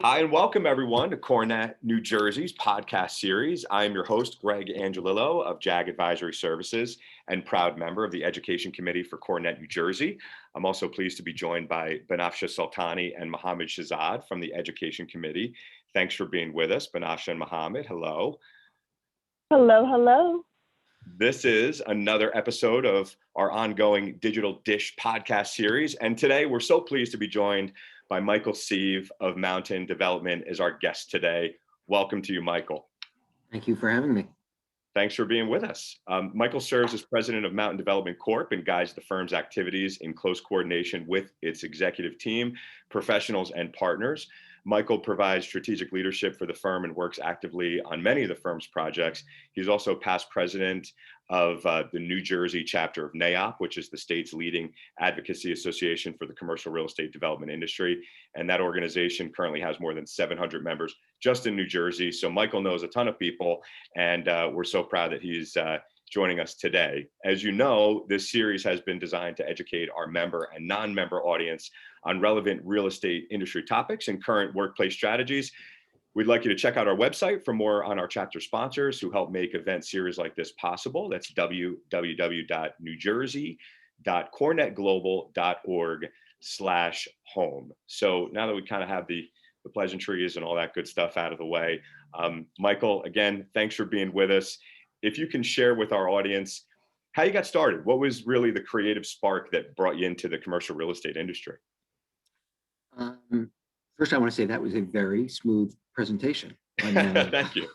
Hi, and welcome everyone to CoreNet New Jersey's podcast series. I'm your host, Greg Angelillo of JAG Advisory Services and proud member of the Education Committee for CoreNet New Jersey. I'm also pleased to be joined by Banafsha Sultani and Mohammed Shahzad from the Education Committee. Thanks for being with us, Banafsha and Mohammed. Hello. Hello, hello. This is another episode of our ongoing Digital Dish podcast series. And today we're so pleased to be joined by Michael Seeve of Mountain Development as our guest today. Welcome to you, Michael. Thank you for having me. Thanks for being with us. Michael serves as president of Mountain Development Corp and guides the firm's activities in close coordination with its executive team, professionals, and partners. Michael provides strategic leadership for the firm and works actively on many of the firm's projects. He's also past president of the New Jersey Chapter of NAIOP, which is the state's leading advocacy association for the commercial real estate development industry. And that organization currently has more than 700 members just in New Jersey. So Michael knows a ton of people, and we're so proud that he's joining us today. As you know, this series has been designed to educate our member and non-member audience on relevant real estate industry topics and current workplace strategies. We'd like you to check out our website for more on our chapter sponsors who help make event series like this possible. That's www.newjersey.cornetglobal.org/home. So now that we kind of have the pleasantries and all that good stuff out of the way, Michael, again, thanks for being with us. If you can share with our audience how you got started, what was really the creative spark that brought you into the commercial real estate industry? First, I want to say that was a very smooth presentation. Thank you.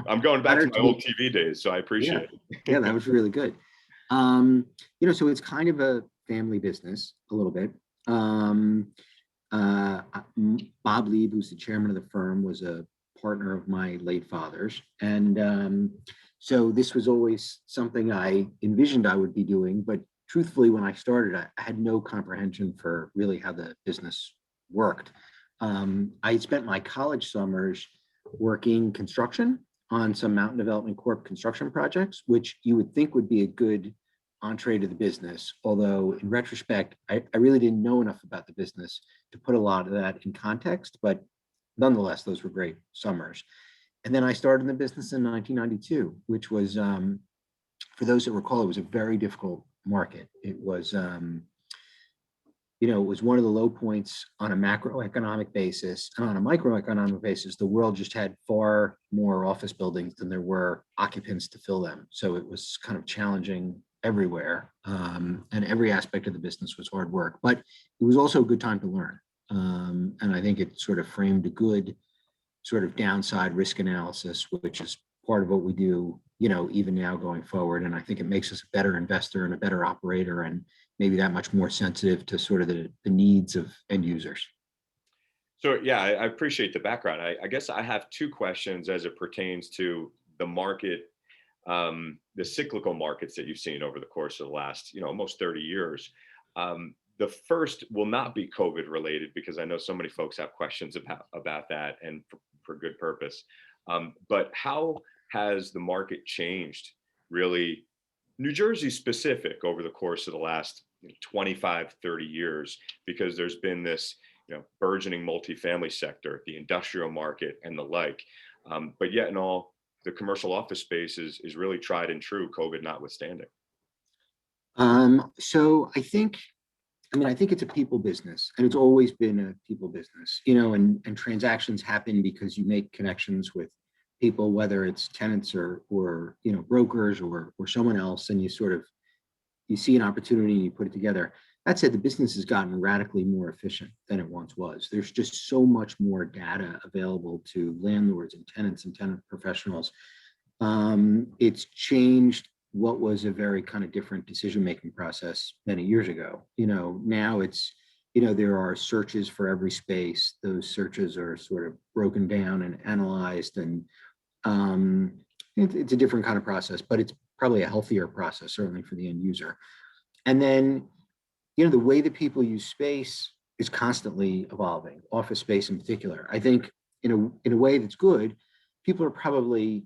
I'm going back to my old TV days, so I appreciate it. Yeah, that was really good. So it's kind of a family business a little bit. Bob Lieb, who's the chairman of the firm, was a partner of my late father's. And so this was always something I envisioned I would be doing. But truthfully, when I started, I had no comprehension for really how the business worked. I spent my college summers working construction on some Mountain Development Corp construction projects, which you would think would be a good entree to the business. Although in retrospect, I really didn't know enough about the business to put a lot of that in context, but nonetheless, those were great summers. And then I started in the business in 1992, which was, for those that recall, it was a very difficult market. It was, it was one of the low points on a macroeconomic basis. And on a microeconomic basis, the world just had far more office buildings than there were occupants to fill them. So it was kind of challenging everywhere. And every aspect of the business was hard work, but it was also a good time to learn. And I think it sort of framed a good sort of downside risk analysis, which is part of what we do, even now going forward. And I think it makes us a better investor and a better operator, and maybe that much more sensitive to sort of the needs of end users. So yeah, I appreciate the background. I guess I have two questions as it pertains to the market, the cyclical markets that you've seen over the course of the last, almost 30 years. The first will not be COVID related, because I know so many folks have questions about that, and for good purpose. But how has the market changed, really, New Jersey specific, over the course of the last 25, 30 years? Because there's been this burgeoning multifamily sector, the industrial market, and the like. But yet in all, the commercial office space is really tried and true, COVID notwithstanding. So I think it's a people business, and it's always been a people business, and transactions happen because you make connections with people, whether it's tenants or brokers or someone else, and you see an opportunity and you put it together. That said, the business has gotten radically more efficient than it once was. There's just so much more data available to landlords and tenants and tenant professionals. It's changed what was a very kind of different decision-making process many years ago. Now it's, there are searches for every space. Those searches are sort of broken down and analyzed, and it's a different kind of process, but it's probably a healthier process, certainly for the end user. And then, the way that people use space is constantly evolving, office space in particular. I think in a way that's good, people are probably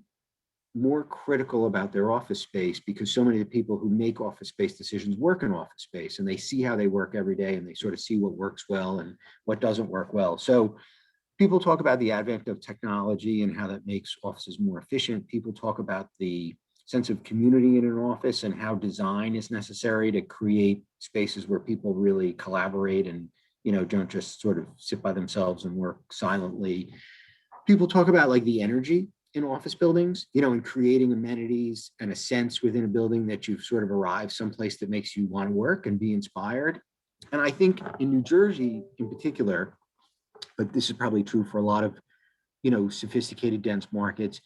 more critical about their office space because so many of the people who make office space decisions work in office space, and they see how they work every day, and they sort of see what works well and what doesn't work well. So People talk about the advent of technology and how that makes offices more efficient. People talk about the sense of community in an office and how design is necessary to create spaces where people really collaborate and, don't just sort of sit by themselves and work silently. People talk about like the energy in office buildings, and creating amenities and a sense within a building that you've sort of arrived someplace that makes you want to work and be inspired. And I think in New Jersey in particular, but this is probably true for a lot of, sophisticated, dense markets,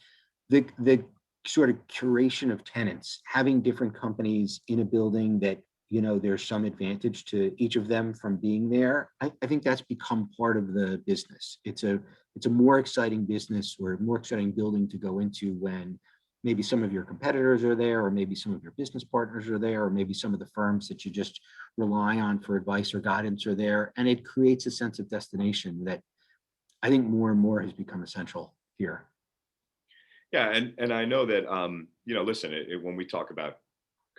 the sort of curation of tenants, having different companies in a building that, there's some advantage to each of them from being there. I think that's become part of the business. It's a more exciting business or a more exciting building to go into when maybe some of your competitors are there, or maybe some of your business partners are there, or maybe some of the firms that you just rely on for advice or guidance are there. And it creates a sense of destination that I think more and more has become essential here. Yeah, and I know that listen, when we talk about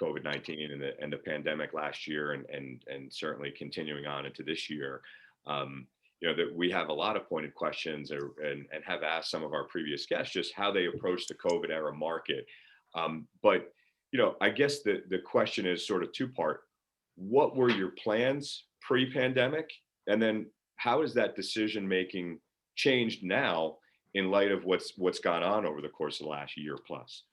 COVID-19 and the pandemic last year, and certainly continuing on into this year, that we have a lot of pointed questions, and have asked some of our previous guests just how they approach the COVID era market. But I guess the question is sort of two-part. What were your plans pre-pandemic, and then how is that decision making changed now in light of what's gone on over the course of the last year plus?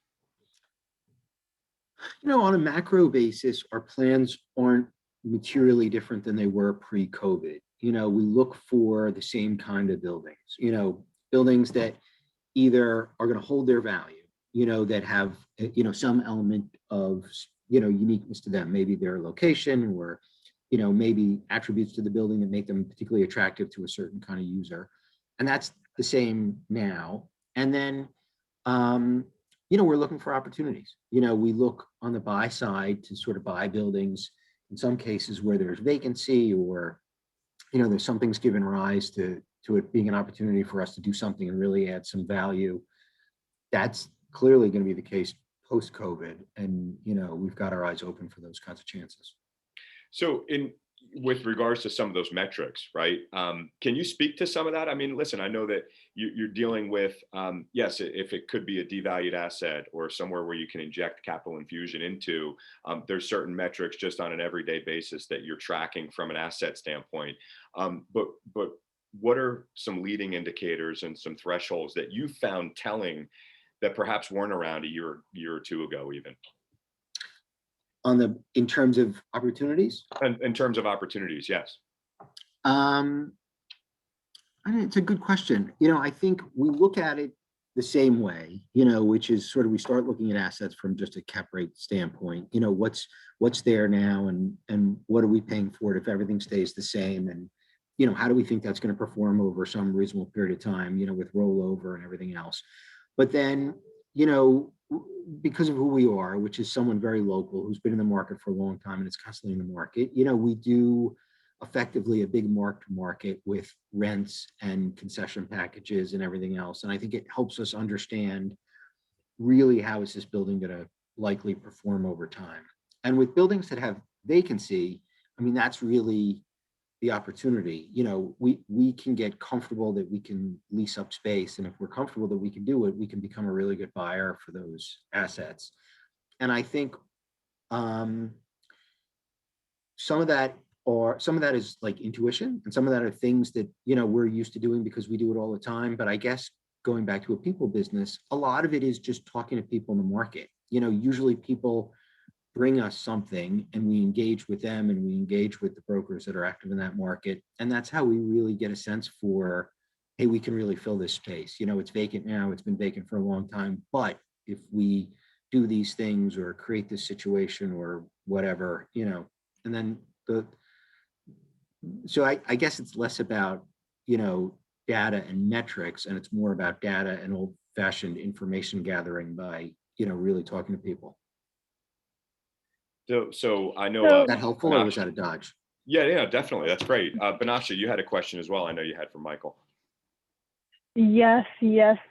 On a macro basis, our plans aren't materially different than they were pre-COVID. We look for the same kind of buildings, buildings that either are going to hold their value, that have, some element of, uniqueness to them, maybe their location, or, maybe attributes to the building that make them particularly attractive to a certain kind of user. And that's the same now. And then, we're looking for opportunities. We look on the buy side to sort of buy buildings in some cases where there's vacancy, or, there's some things given rise to it being an opportunity for us to do something and really add some value. That's clearly going to be the case post-COVID. And, we've got our eyes open for those kinds of chances. So with regards to some of those metrics, right? Can you speak to some of that? I mean, listen, I know that you're dealing with, yes, if it could be a devalued asset or somewhere where you can inject capital infusion into, there's certain metrics just on an everyday basis that you're tracking from an asset standpoint. But what are some leading indicators and some thresholds that you found telling that perhaps weren't around a year or two ago even? In terms of opportunities? In terms of opportunities, yes. It's a good question. I think we look at it the same way, which is sort of, we start looking at assets from just a cap rate standpoint. What's there now, and what are we paying for it if everything stays the same, and how do we think that's going to perform over some reasonable period of time, with rollover and everything else. But then, because of who we are, which is someone very local who's been in the market for a long time and is constantly in the market, we do effectively a big mark to market with rents and concession packages and everything else. And I think it helps us understand really how is this building going to likely perform over time. And with buildings that have vacancy, I mean, that's really the opportunity. We can get comfortable that we can lease up space, and if we're comfortable that we can do it, we can become a really good buyer for those assets. And I think some of that is like intuition, and some of that are things that we're used to doing because we do it all the time. But I guess going back to a people business, a lot of it is just talking to people in the market. Usually people bring us something and we engage with them, and we engage with the brokers that are active in that market. And that's how we really get a sense for, hey, we can really fill this space. It's vacant now, it's been vacant for a long time, but if we do these things or create this situation or whatever, and then so I guess it's less about, data and metrics, and it's more about data and old-fashioned information gathering by, really talking to people. So I know is that helpful, or was that a dodge? Yeah, definitely. That's great. Banasha, you had a question as well. I know you had for Michael. Yes.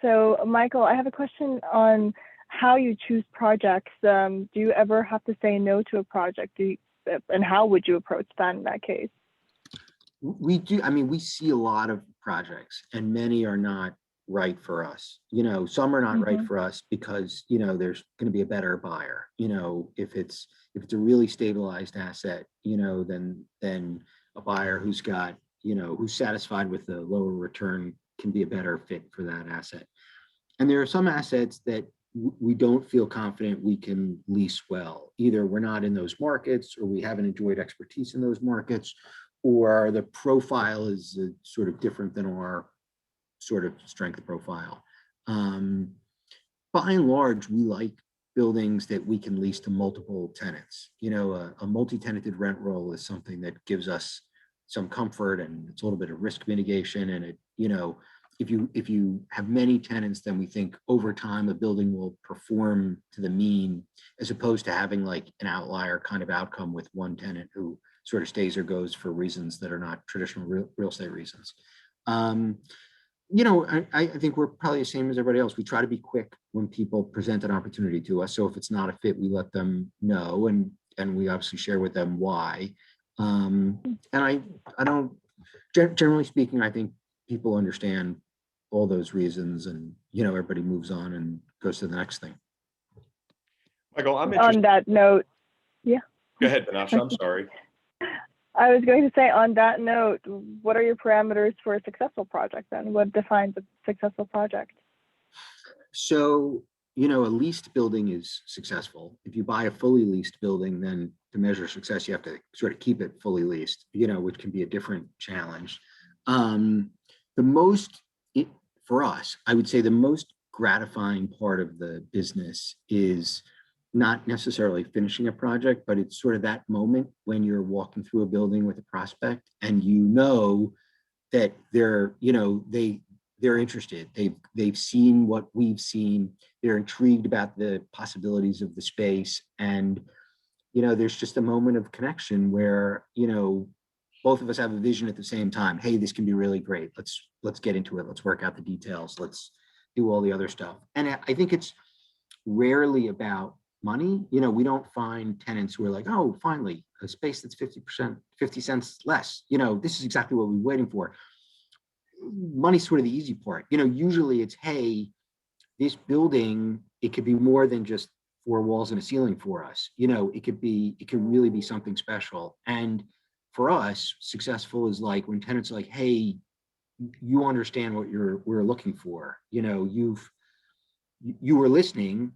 So Michael, I have a question on how you choose projects. Do you ever have to say no to a project? And how would you approach that in that case? We do. I mean, we see a lot of projects, and many are not right for us. Some are not right for us because, there's going to be a better buyer. If it's a really stabilized asset, then a buyer who's got, who's satisfied with the lower return can be a better fit for that asset. And there are some assets that we don't feel confident we can lease well. Either we're not in those markets, or we haven't enjoyed expertise in those markets, or the profile is sort of different than our sort of strength profile. By and large, we like buildings that we can lease to multiple tenants. A multi-tenanted rent roll is something that gives us some comfort, and it's a little bit of risk mitigation. And it, if you have many tenants, then we think over time a building will perform to the mean, as opposed to having like an outlier kind of outcome with one tenant who sort of stays or goes for reasons that are not traditional real estate reasons. I think we're probably the same as everybody else. We try to be quick when people present an opportunity to us. So if it's not a fit, we let them know, and we obviously share with them why. And I don't, generally speaking, I think people understand all those reasons, and everybody moves on and goes to the next thing. Michael, I'm interested. On that note, yeah. Go ahead, Banasha. I'm sorry. I was going to say, on that note, what are your parameters for a successful project then? What defines a successful project? So, a leased building is successful. If you buy a fully leased building, then to measure success, you have to sort of keep it fully leased, which can be a different challenge. For us, I would say the most gratifying part of the business is not necessarily finishing a project, but it's sort of that moment when you're walking through a building with a prospect, and that they're interested. They've seen what we've seen. They're intrigued about the possibilities of the space, and there's just a moment of connection where both of us have a vision at the same time. Hey, this can be really great. Let's get into it. Let's work out the details. Let's do all the other stuff. And I think it's rarely about money. We don't find tenants who are like, oh, finally, a space that's 50 cents less. This is exactly what we're waiting for. Money's sort of the easy part. Usually it's, hey, this building, it could be more than just 4 walls and a ceiling for us. It could really be something special. And for us, successful is like when tenants are like, hey, you understand what we're looking for. You were listening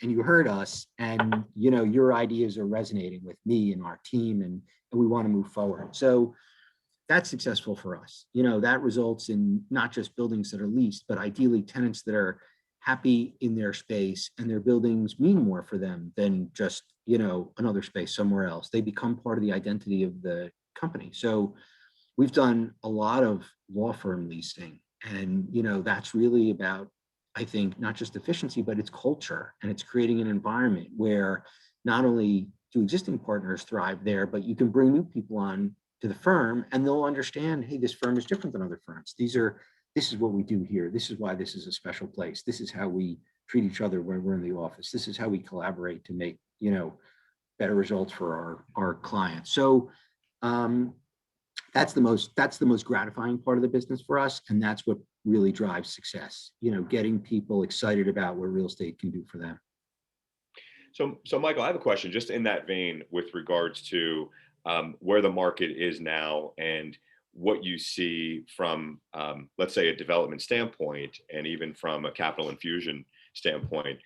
and you heard us, and your ideas are resonating with me and our team, and we want to move forward. So that's successful for us. That results in not just buildings that are leased, but ideally tenants that are happy in their space, and their buildings mean more for them than just another space somewhere else. They become part of the identity of the company. So we've done a lot of law firm leasing, and that's really about, I think, not just efficiency, but it's culture, and it's creating an environment where not only do existing partners thrive there, but you can bring new people on to the firm, and they'll understand, hey, this firm is different than other firms. This is what we do here. This is why this is a special place. This is how we treat each other when we're in the office. This is how we collaborate to make better results for our clients. So that's the most gratifying part of the business for us, and that's what really drives success. Getting people excited about what real estate can do for them. So Michael, I have a question just in that vein with regards to where the market is now and what you see from, let's say, a development standpoint, and even from a capital infusion standpoint.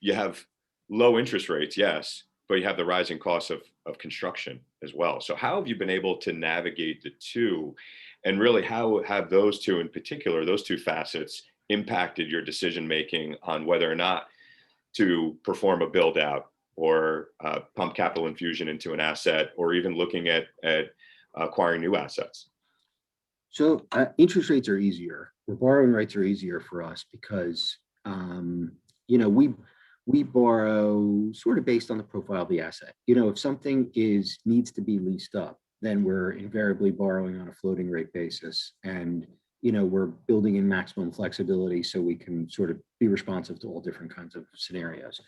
You have low interest rates, yes, but you have the rising costs of construction as well. So how have you been able to navigate the two, and really how have those two in particular, those two facets, impacted your decision making on whether or not to perform a build out or pump capital infusion into an asset, or even looking at acquiring new assets? So interest rates are easier. The borrowing rates are easier for us because we borrow sort of based on the profile of the asset. If something needs to be leased up, then we're invariably borrowing on a floating rate basis, and we're building in maximum flexibility so we can sort of be responsive to all different kinds of scenarios.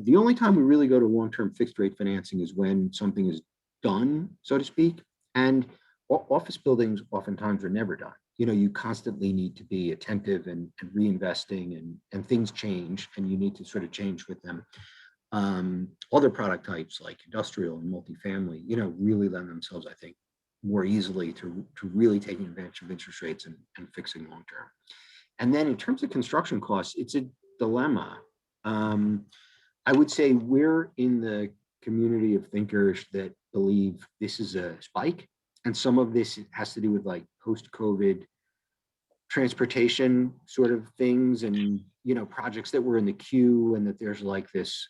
The only time we really go to long-term fixed rate financing is when something is done, so to speak. And office buildings oftentimes are never done. you constantly need to be attentive and reinvesting, and things change, and you need to sort of change with them. Other product types like industrial and multifamily, really lend themselves, I think, more easily to really taking advantage of interest rates and fixing long term. And then in terms of construction costs, it's a dilemma. I would say we're in the community of thinkers that believe this is a spike, and some of this has to do with like post-COVID transportation sort of things, and projects that were in the queue, and that there's like this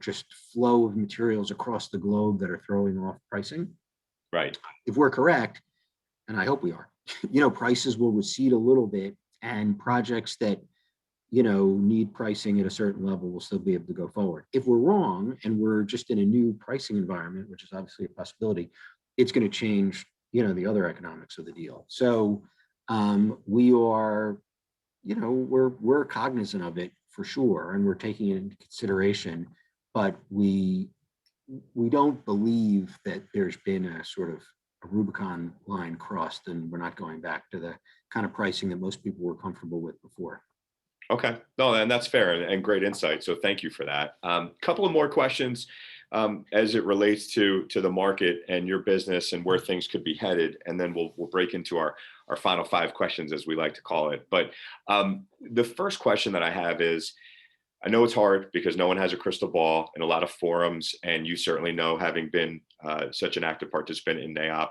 just flow of materials across the globe that are throwing off pricing. Right. If we're correct, and I hope we are, prices will recede a little bit, and projects that need pricing at a certain level will still be able to go forward. If we're wrong and we're just in a new pricing environment, which is obviously a possibility, it's going to change the other economics of the deal. So we are, we're cognizant of it for sure, and we're taking it into consideration, but we don't believe that there's been a sort of a Rubicon line crossed, and we're not going back to the kind of pricing that most people were comfortable with before. Okay, no, and that's fair and great insight. So thank you for that. Couple of more questions as it relates to the market and your business and where things could be headed, and then we'll break into our final 5 questions, as we like to call it. But the first question that I have is, I know it's hard because no one has a crystal ball in a lot of forums, and you certainly know, having been such an active participant in NAIOP,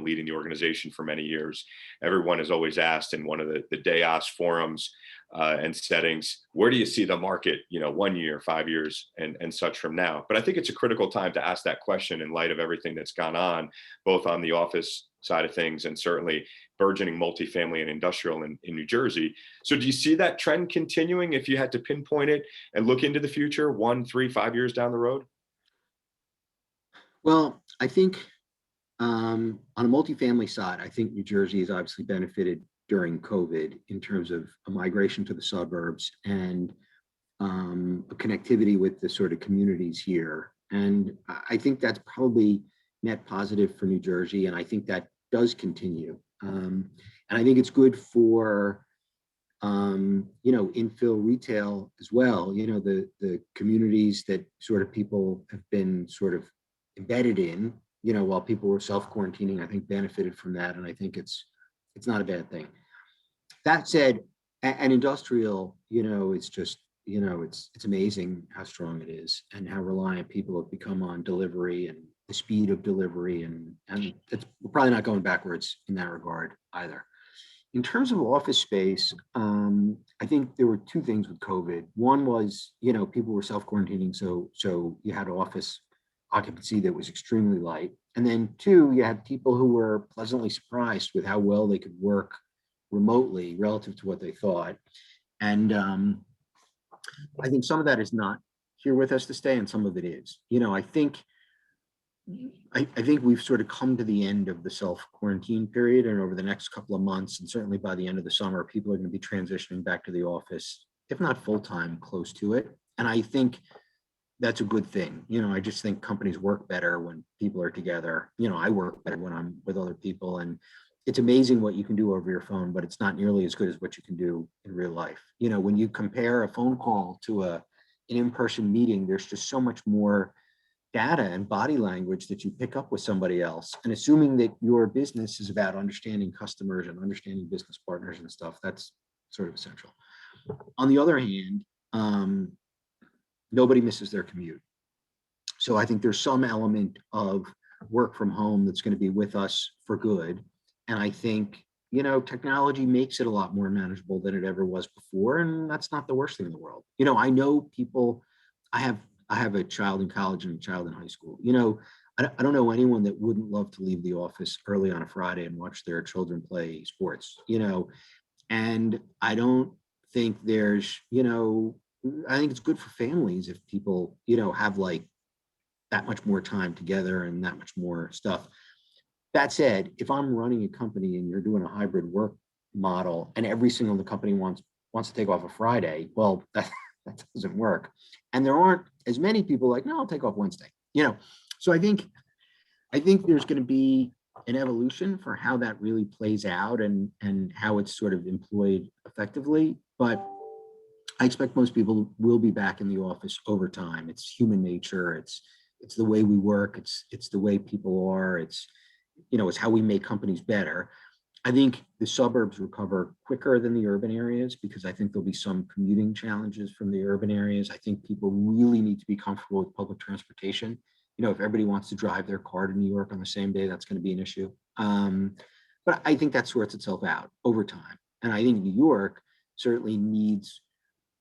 leading the organization for many years. Everyone is always asked in one of the DAOS forums and settings, where do you see the market, 1 year, 5 years, and such from now? But I think it's a critical time to ask that question in light of everything that's gone on, both on the office side of things and certainly burgeoning multifamily and industrial in New Jersey. So do you see that trend continuing if you had to pinpoint it and look into the future, 1, 3, 5 years down the road? Well, I think on a multifamily side, I think New Jersey has obviously benefited during COVID in terms of a migration to the suburbs and a connectivity with the sort of communities here. And I think that's probably net positive for New Jersey, and I think that does continue. And I think it's good for infill retail as well. The communities that sort of people have been sort of embedded in, while people were self-quarantining, I think benefited from that, and I think it's not a bad thing. That said, and industrial, it's just, it's amazing how strong it is and how reliant people have become on delivery and the speed of delivery, and we're probably not going backwards in that regard either. In terms of office space, I think there were 2 things with COVID. One was, people were self-quarantining, so you had office occupancy that was extremely light. And then 2, you had people who were pleasantly surprised with how well they could work remotely relative to what they thought. And I think some of that is not here with us to stay, and some of it is. I think we've sort of come to the end of the self-quarantine period, and over the next couple of months, and certainly by the end of the summer, people are going to be transitioning back to the office, if not full-time, close to it. And I think that's a good thing. I just think companies work better when people are together. I work better when I'm with other people, and it's amazing what you can do over your phone, but it's not nearly as good as what you can do in real life. When you compare a phone call to an in-person meeting, there's just so much more data and body language that you pick up with somebody else. And assuming that your business is about understanding customers and understanding business partners and stuff, that's sort of essential. On the other hand, nobody misses their commute. So I think there's some element of work from home that's going to be with us for good. And I think, technology makes it a lot more manageable than it ever was before. And that's not the worst thing in the world. I know people, I have a child in college and a child in high school. I don't know anyone that wouldn't love to leave the office early on a Friday and watch their children play sports, and I don't think there's, I think it's good for families if people, have like that much more time together and that much more stuff. That said, if I'm running a company and you're doing a hybrid work model and every single the company wants to take off a Friday, well, that doesn't work. And there aren't as many people like, no, I'll take off Wednesday. So I think there's going to be an evolution for how that really plays out and how it's sort of employed effectively. But I expect most people will be back in the office over time. It's human nature. It's the way we work. It's the way people are. It's how we make companies better. I think the suburbs recover quicker than the urban areas because I think there'll be some commuting challenges from the urban areas. I think people really need to be comfortable with public transportation. If everybody wants to drive their car to New York on the same day, that's going to be an issue. But I think that sorts itself out over time. And I think New York certainly needs,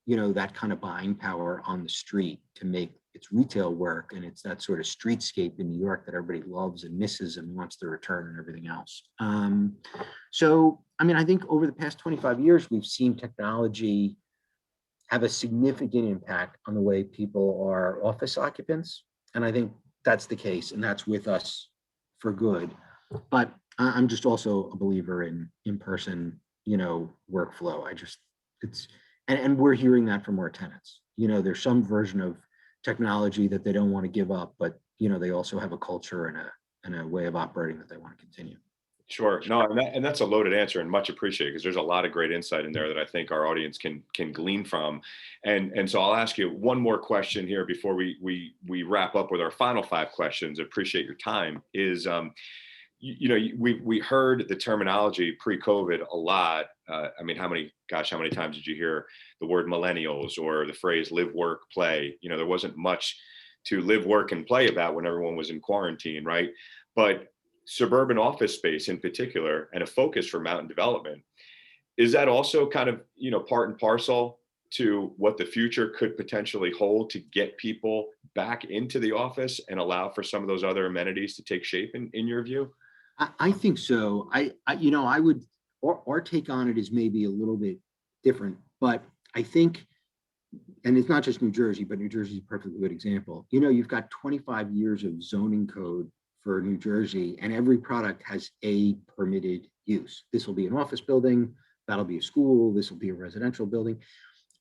that kind of buying power on the street to make its retail work. And it's that sort of streetscape in New York that everybody loves and misses and wants to return and everything else. I think over the past 25 years, we've seen technology have a significant impact on the way people are office occupants. And I think that's the case, and that's with us for good. But I'm just also a believer in in-person, workflow. And we're hearing that from our tenants. There's some version of technology that they don't want to give up, but they also have a culture and a way of operating that they want to continue. Sure. No, and that's a loaded answer and much appreciated because there's a lot of great insight in there that I think our audience can glean from. And so I'll ask you one more question here before we wrap up with our final 5 questions. Appreciate your time. Is we heard the terminology pre-COVID a lot. How many times did you hear the word millennials or the phrase live, work, play? There wasn't much to live, work, and play about when everyone was in quarantine, right? But suburban office space in particular, and a focus for Mountain Development, is that also kind of, part and parcel to what the future could potentially hold to get people back into the office and allow for some of those other amenities to take shape in your view? I think so. I would, our take on it is maybe a little bit different, but I think, and it's not just New Jersey, but New Jersey is a perfectly good example. You've got 25 years of zoning code for New Jersey, and every product has a permitted use. This will be an office building, that'll be a school, this will be a residential building.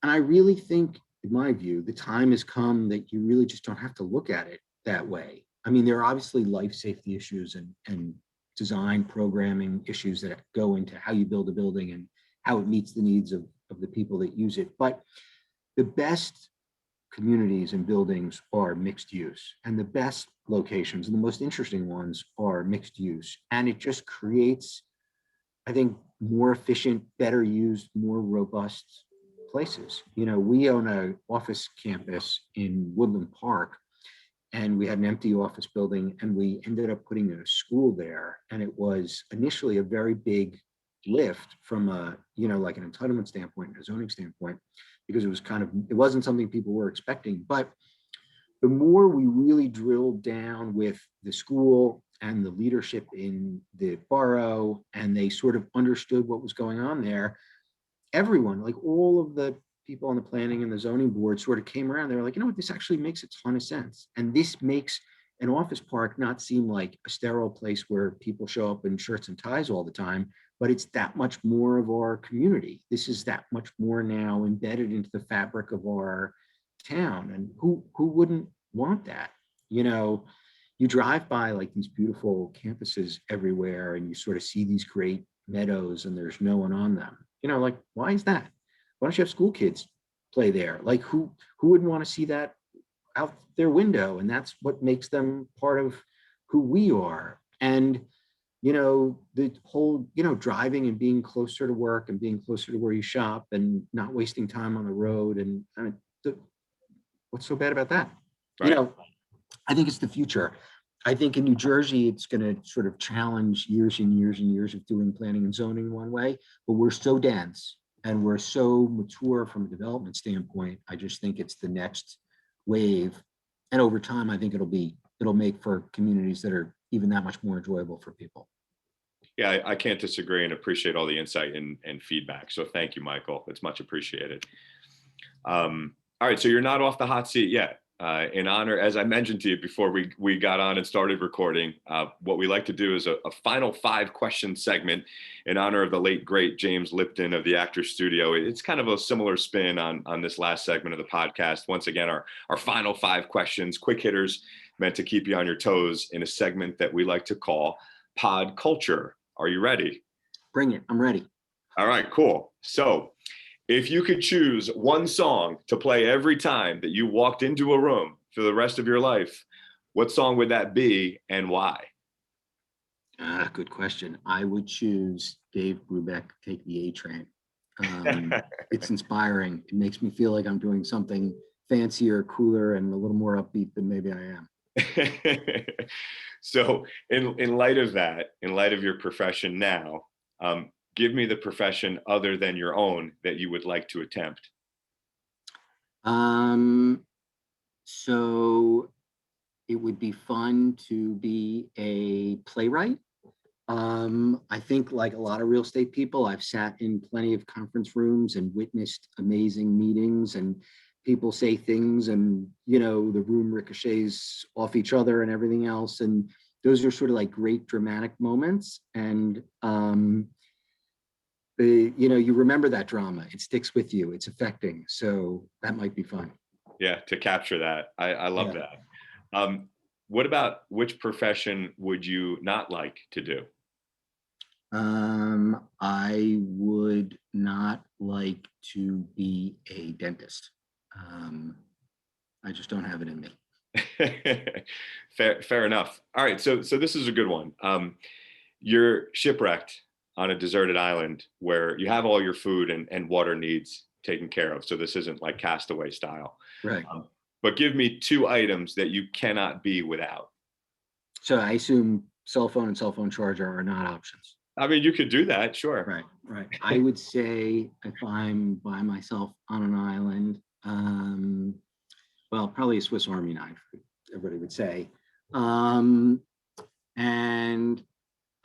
And I really think, in my view, the time has come that you really just don't have to look at it that way. There are obviously life safety issues and design programming issues that go into how you build a building and how it meets the needs of the people that use it. But the best communities and buildings are mixed use, and the best locations and the most interesting ones are mixed use. And it just creates, I think, more efficient, better used, more robust places. We own an office campus in Woodland Park, and we had an empty office building, and we ended up putting a school there. And it was initially a very big lift from like an entitlement standpoint and a zoning standpoint, because it wasn't something people were expecting. But the more we really drilled down with the school and the leadership in the borough, and they sort of understood what was going on there, everyone, like all of the people on the planning and the zoning board, sort of came around. They were like, what, this actually makes a ton of sense. And this makes an office park not seem like a sterile place where people show up in shirts and ties all the time, but it's that much more of our community. This is that much more now embedded into the fabric of our town. And who wouldn't want that? You drive by like these beautiful campuses everywhere, and you sort of see these great meadows, and there's no one on them. Like, why is that? Why don't you have school kids play there? Like, who wouldn't want to see that out their window? And that's what makes them part of who we are. And the whole, driving and being closer to work and being closer to where you shop and not wasting time on the road. And what's so bad about that? Right. I think it's the future. I think in New Jersey, it's going to sort of challenge years and years and years of doing planning and zoning one way, but we're so dense and we're so mature from a development standpoint. I just think it's the next wave. And over time, I think it'll make for communities that are even that much more enjoyable for people. Yeah, I can't disagree and appreciate all the insight and feedback. So thank you, Michael. It's much appreciated. All right, so you're not off the hot seat yet. In honor, as I mentioned to you before we got on and started recording, what we like to do is a final 5 question segment in honor of the late, great James Lipton of the Actors Studio. It's kind of a similar spin on this last segment of the podcast. Once again, our final 5 questions, quick hitters, meant to keep you on your toes in a segment that we like to call pod culture. Are you ready? Bring it. I'm ready. All right, cool. So if you could choose one song to play every time that you walked into a room for the rest of your life, what song would that be and why? Good question. I would choose Dave Brubeck, Take the A Train. It's inspiring. It makes me feel like I'm doing something fancier, cooler, and a little more upbeat than maybe I am. So in light of that, in light of your profession now, give me the profession other than your own that you would like to attempt. So it would be fun to be a playwright. I think like a lot of real estate people, I've sat in plenty of conference rooms and witnessed amazing meetings, and people say things and, you know, the room ricochets off each other and everything else. And those are sort of like great dramatic moments. And, you know, you remember that drama, it sticks with you, it's affecting. So that might be fun. Yeah, to capture that. I love that. What about which profession would you not like to do? I would not like to be a dentist. I just don't have it in me. Fair enough. All right, so this is a good one. You're shipwrecked on a deserted island where you have all your food and water needs taken care of. So this isn't like Castaway style. Right. But give me 2 items that you cannot be without. So I assume cell phone and cell phone charger are not options. I mean, you could do that, sure. Right. I would say if I'm by myself on an island, well, probably a Swiss Army knife, everybody would say. And if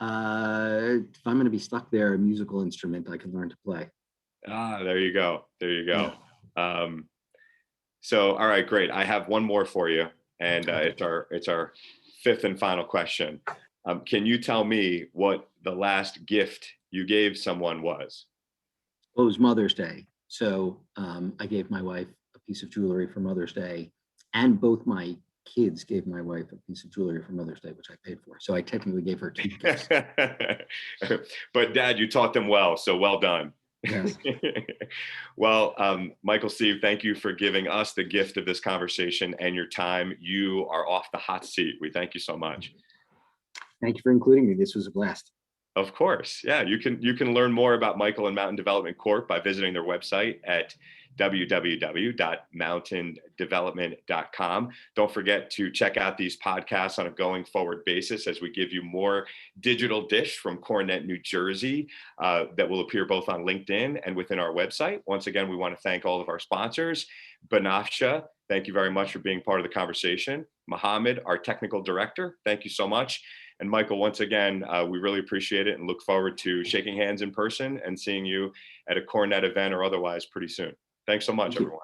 I'm going to be stuck there, a musical instrument I can learn to play. There you go. Yeah. So, all right, great. I have one more for you, and it's our 5th and final question. Can you tell me what the last gift you gave someone was? Well, it was Mother's Day. So I gave my wife a piece of jewelry for Mother's Day, and both my kids gave my wife a piece of jewelry for Mother's Day, which I paid for. So I technically gave her 2 gifts. But Dad, you taught them well, so well done. Yes. Well, Michael Seeve, thank you for giving us the gift of this conversation and your time. You are off the hot seat. We thank you so much. Thank you for including me. This was a blast. Of course. Yeah, you can learn more about Michael and Mountain Development Corp by visiting their website at www.mountaindevelopment.com. Don't forget to check out these podcasts on a going forward basis as we give you more digital dish from CoreNet New Jersey that will appear both on LinkedIn and within our website. Once again, we want to thank all of our sponsors. Banafsha, thank you very much for being part of the conversation. Mohammed, our technical director, thank you so much. And Michael, once again, we really appreciate it and look forward to shaking hands in person and seeing you at a CoreNet event or otherwise pretty soon. Thanks so much, everyone.